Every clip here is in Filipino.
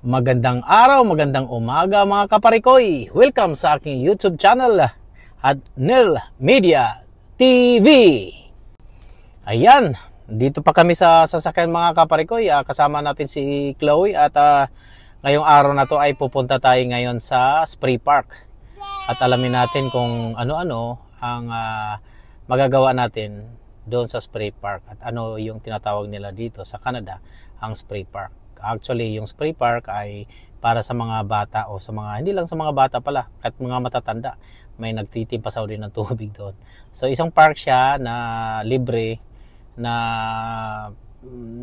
Magandang araw, magandang umaga mga kaparikoy. Welcome sa aking YouTube channel at Nel Media TV. Ayan, dito pa kami sa sasakyan mga kaparikoy. Kasama natin si Chloe at ngayong araw na to ay pupunta tayo ngayon sa Spray Park. At alamin natin kung ano-ano ang magagawa natin doon sa Spray Park at ano yung tinatawag nila dito sa Canada ang Spray Park. Actually, yung Spray Park ay para sa mga bata o sa mga, hindi lang sa mga bata pala, kahit mga matatanda, may nagtitimpasaw din ng tubig doon. So, isang park siya na libre, na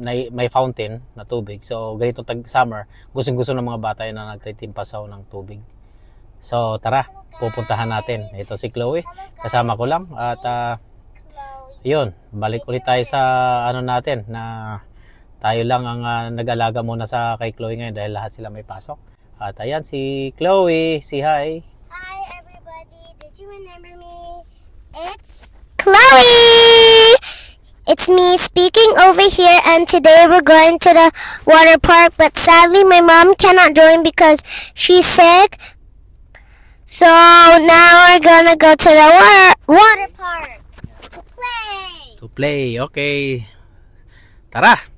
may fountain na tubig. So, ganitong tag-summer, gustong-gusto ng mga bata yun na nagtitimpasaw ng tubig. So, tara, pupuntahan natin. Ito si Chloe, kasama ko lang. At, yun, balik ulit tayo sa ano natin, na tayo lang ang nag-alaga muna sa kay Chloe ngayon dahil lahat sila may pasok. At ayan si Chloe, si hi. Hi everybody, did you remember me? It's Chloe! It's me speaking over here, and today we're going to the water park, but sadly my mom cannot join because she's sick. So now we're gonna go to the water park to play. To play, okay. Tara!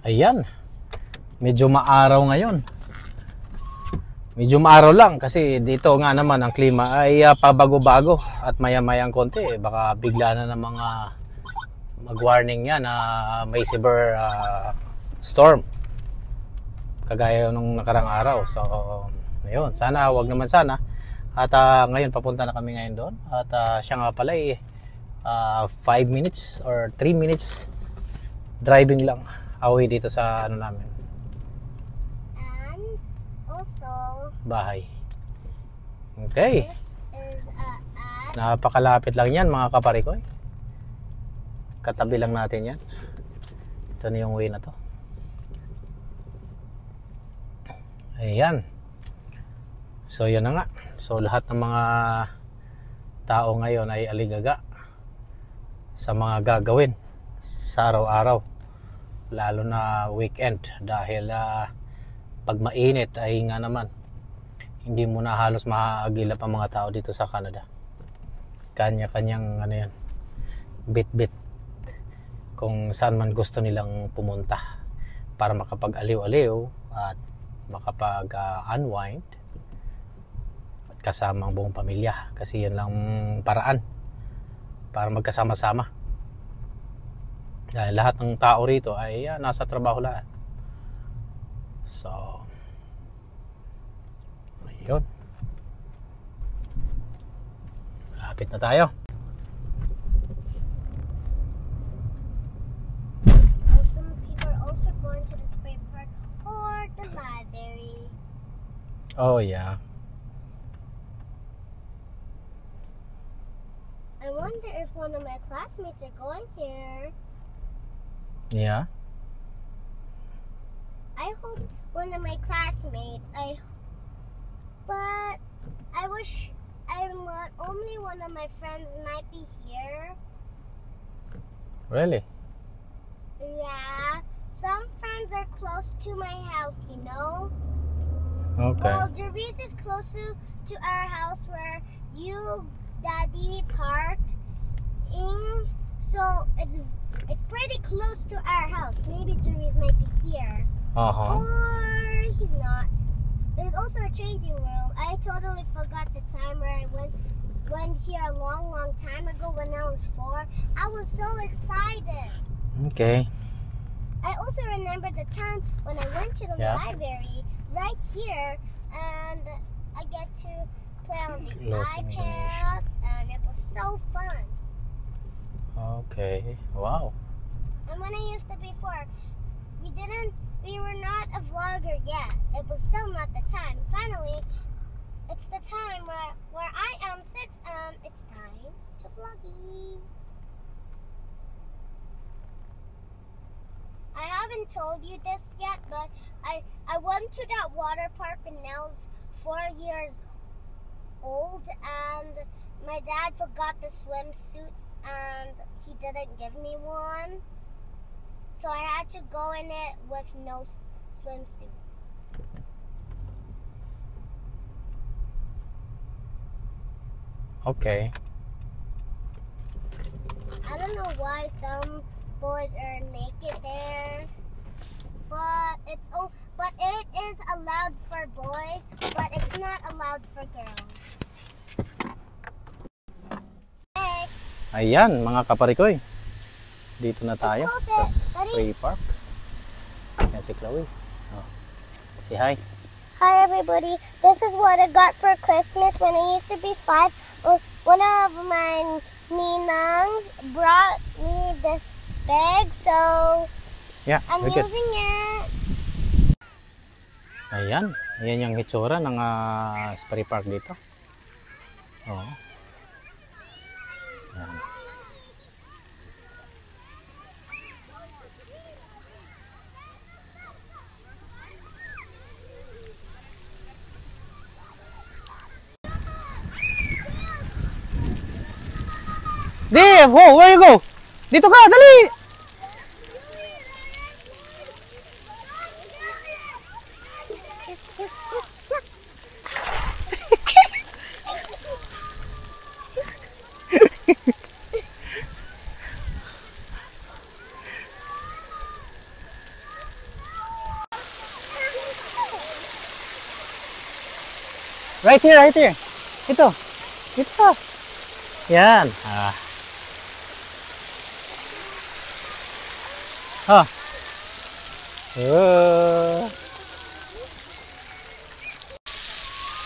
Ayan, medyo maaraw ngayon. Medyo maaraw lang kasi dito nga naman ang klima ay pabago-bago at maya-mayang konti. Baka bigla na ng mga mag-warning yan na may severe storm. Kagaya nung nakarang araw. So, ayun, sana, wag naman sana. At ngayon, papunta na kami ngayon doon. At siya nga pala 5 minutes or 3 minutes driving lang away dito sa ano namin. And also, bahay. Okay. this is Napakalapit lang yan mga kaparikoy. Katabi lang natin yan. Ito na yung way na to. Ayan. So yun na nga. So lahat ng mga tao ngayon ay aligaga sa mga gagawin sa araw-araw. Lalo na weekend dahil pag mainit ay nga naman hindi mo na halos maaagilap ang mga tao dito sa Canada. Kanya-kanyang ano yan, bit-bit kung saan man gusto nilang pumunta para makapag-aliw-aliw at makapag-unwind at kasama ang buong pamilya kasi yan lang paraan para magkasama-sama. Dahil lahat ng tao rito ay nasa trabaho lahat. So, ayun. Lapit na tayo. some people are also going to the spray park or the library. Oh, yeah. I wonder if one of my classmates are going here. Yeah. I hope one of my classmates. But I wish only one of my friends might be here. Really? Yeah. Some friends are close to my house, you know. Okay. Well, Jervis is close to our house where you, Daddy, park in. So it's pretty close to our house. Maybe Jervis might be here. Uh-huh. Or he's not. There's also a changing room. I totally forgot the time where I went here a long time ago when I was 4. I was so excited. Okay. I also remember the time when I went to the Yeah. library right here, and I get to play on the Closing iPad, and it was so fun. Okay. Wow. And when I used to be 4, we were not a vlogger yet. It was still not the time. Finally, it's the time where I am 6 and it's time to vlogging. I haven't told you this yet, but I went to that water park when I was 4 years old, and my dad forgot the swimsuit and he didn't give me one. So I had to go in it with no swimsuits. Okay. I don't know why some boys are naked there, but it is allowed for boys, but it's not allowed for girls. Hey, Ayan, mga kaparikoy. Dito na tayo Close sa it, buddy. Spray Park. Yan si Chloe. Oh. Say hi. hi everybody. This is what I got for Christmas when I used to be 5. One of my ninangs brought me this bag, so Yeah, I'm look it. using it. Ayan. Ayan yung hitsura ng Spray Park dito. Oo. Ayan. Di! Whoa! Where you go? Dito ka! Dali! Right here, right here. Ito. Ito. Yan. Ah.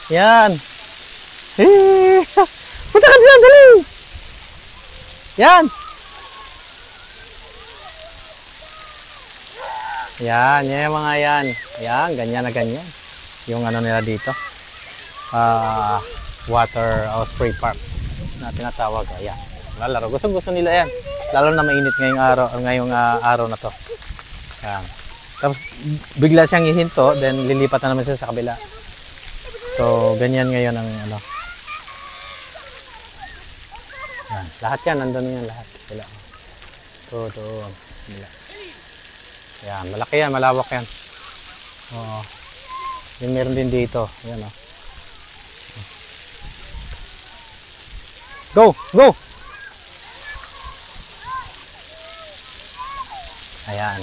Yan. Punta ka dyan, dali. Yan. Yan, yan yung mga yan. Yan, ganyan na ganyan. Yung ano nila dito. Water spray park na tinatawag. Ayan. Lalaro. Gusto nila yan. Lalo na mainit ngayong araw na to. Ayan. Tapos bigla siyang ihinto, then lilipat na naman siya sa kabila. So, ganyan ngayon ang ano. Ayan. Lahat yan, nandun yan lahat. Kabila. Doon. Kabila. Ayan. Malaki yan, malawak yan. Oo. Then meron din dito. Ayan o. Go! Go! Ayan.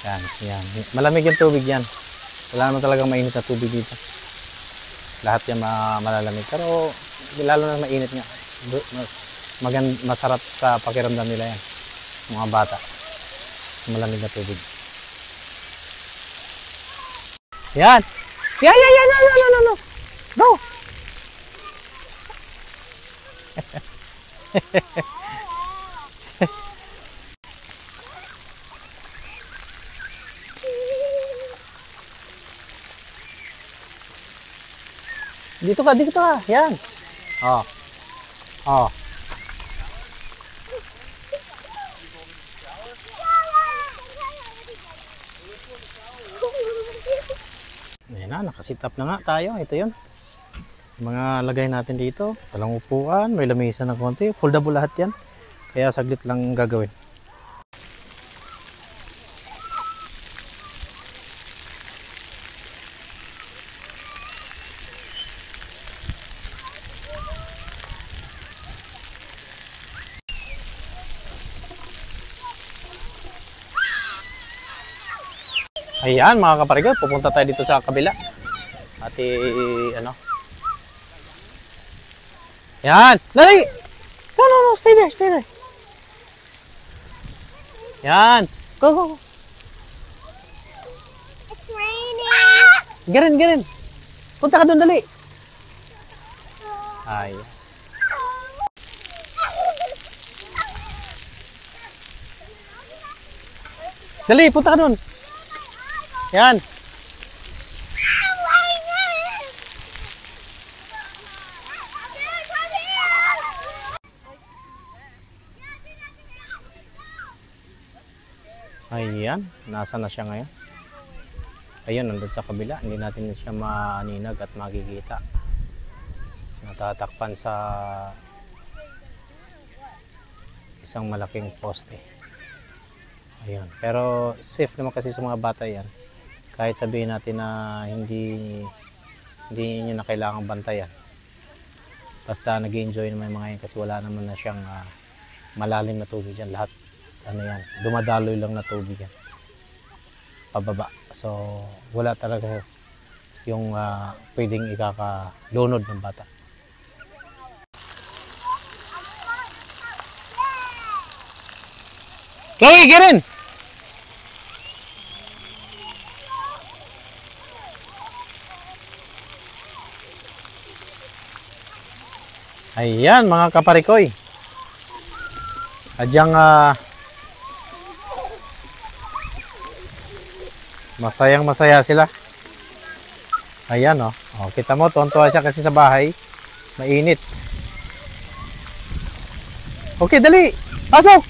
Ayan. Ayan. Malamig yung tubig yan. Wala naman talagang mainit na tubig dito. Lahat yan malalamig. Pero lalo na mainit nga. Masarap sa pakiramdam nila yan. Mga bata. Malamig na tubig. Ayan. Yan. Go! Dito ka. Yan. Oh. Oh. Ayan na, nakasit up na nga tayo. Ito yun. Mga lagay natin dito. Talang upuan, may lamesa na konti. Foldable lahat yan. Kaya saglit lang gagawin. Ayan mga kaparigo, pupunta tayo dito sa kabila. At ano. Yan! Dali! No, stay there, stay there. Yan! Go, go, go. It's raining. Get in. Punta ka doon, dali. Ay. Dali, punta ka doon. Yan. Ayan, nasa na siya ngayon? Ayun, nandun sa kabila. Hindi natin siya maaninag at makikita. Natatakpan sa isang malaking poste. Ayun. Pero safe naman kasi sa mga bata yan. Kahit sabihin natin na hindi nyo na kailangang bantayan. Basta nag-enjoy naman yung mga yan kasi wala naman na siyang malalim na tubig dyan. Lahat ano yan, dumadaloy lang na tubig yan. Pababa. So, wala talaga yung pwedeng ikakalunod ng bata. Chloe, get in! Ayan, mga kaparikoy. Adyang masayang-masaya sila. Ayan, oh. Oh, kita mo, tuwan-tuwa siya kasi sa bahay. Mainit. Okay, dali. Pasok!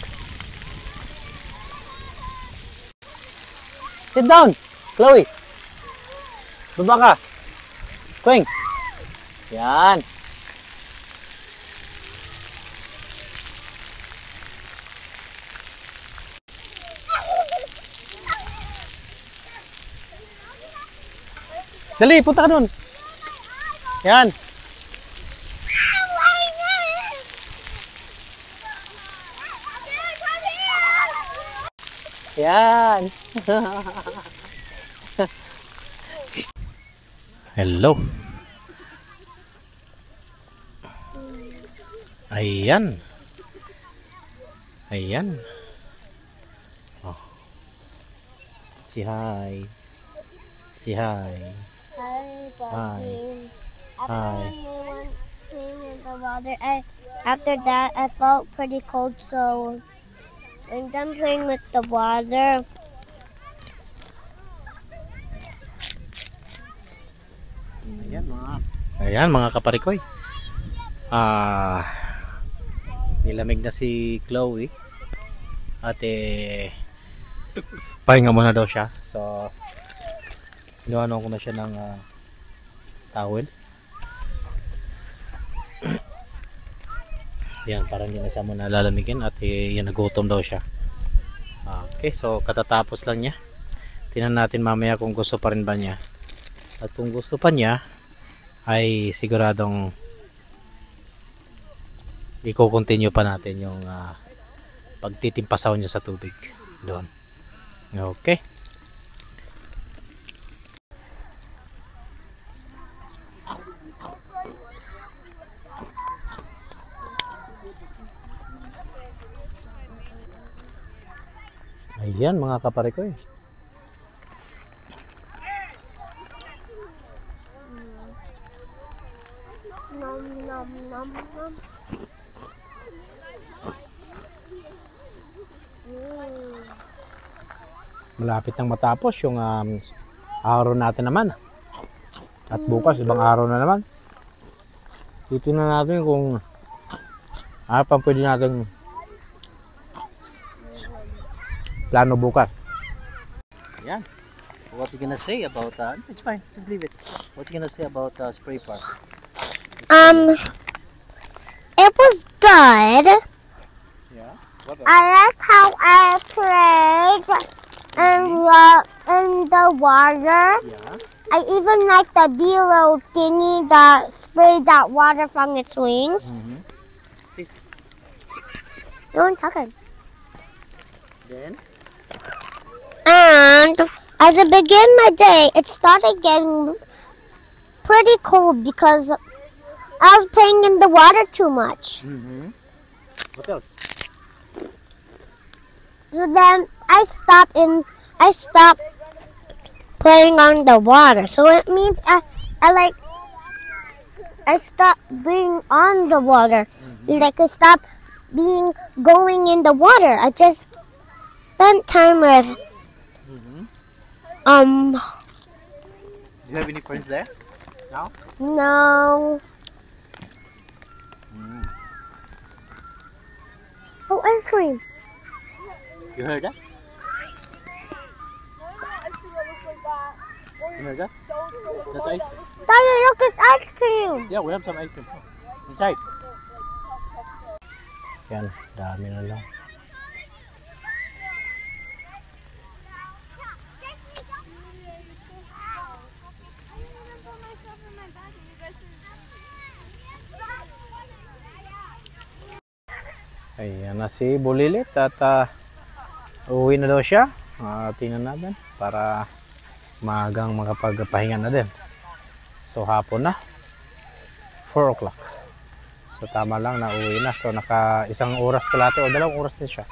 Sit down, Chloe. Baba ka. Queng. Yan. Dali, punta ka dun. Yan. Yan. Hello. Ayan. Ayan. Oh. Say hi. Say hi. Hi, Hi. After Hi. when we came in the water, after that I felt pretty cold, so I'm done playing with the water. Ayan mga kaparikoy. Nilamig na si Chloe. At pahinga muna daw siya. So inuwanan ko na siya ng towel. Yan, para hindi na siya muna lalamigin. At yan, nagutom daw siya. Okay, so katatapos lang niya. Tingnan natin mamaya kung gusto pa rin ba niya. At kung gusto pa niya, ay siguradong i-continue pa natin yung pagtitimpasaw niya sa tubig doon. Okay. Ayan mga kaparikoy. Nom nom nom nom. Malapit nang matapos yung araw natin naman. At bukas ibang araw na naman. Titingnan natin kung ano pang pwede natin plano bukas. Yeah. What you gonna say about it's fine, just leave it. What you gonna say about spray park? It was good. Yeah. What I like how I played in the water. Yeah. I even like the below thingy that sprayed that water from its wings. Mm-hmm. No one's talking. Then And As I began my day, it started getting pretty cold because I was playing in the water too much. Mm-hmm. What else? So then I stopped playing on the water. So it means I stopped being on the water. Like I stopped being going in the water. I just spent time with Mm-hmm. um Do you have any friends there now? no. Mm. Oh, ice cream. You heard that? You heard that? That's ice cream. Daddy, look, it's ice cream. Yeah, we have some ice cream. Inside. Yan, dami na lang. Ayan na si Bulilit at uwi na daw siya. Tingnan natin para maagang makapagpahinga na din. So hapon na, 4 o'clock. So tama lang na uwi na. So naka isang oras kalate o 2 oras din siya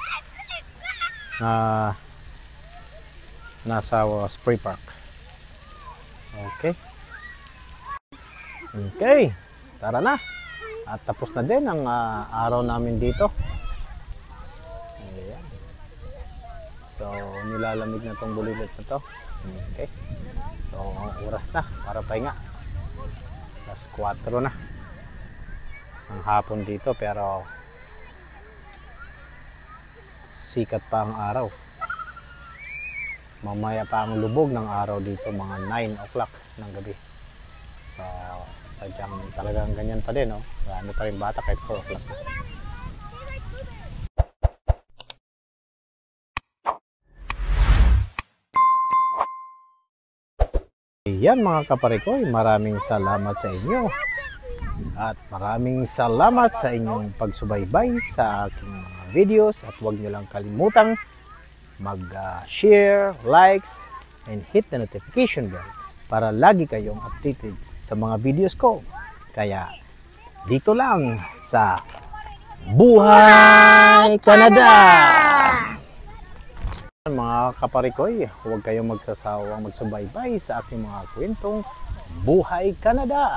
na nasa spray park. Okay. Okay, tara na. At tapos na din ang araw namin dito. Ayan. So, nilalamig na tong Bulilit na to. Okay. So, oras na para pahinga. Alas 4 na. Ang hapon dito pero sikat pa ang araw. Mamaya pa ang lubog ng araw dito mga 9 o'clock ng gabi. So, sadyang talagang ganyan pa din, no? Marami pa rin bata kahit 4 o'clock na. Ayan mga kaparikoy, maraming salamat sa inyo. At maraming salamat sa inyong pagsubaybay sa aking mga videos. At huwag nyo lang kalimutang mag-share, likes, and hit the notification bell para lagi kayong updated sa mga videos ko. Kaya dito lang sa Buhay Canada! Mga kaparikoy, huwag kayong magsasawang magsubaybay sa aking mga kwentong Buhay Canada.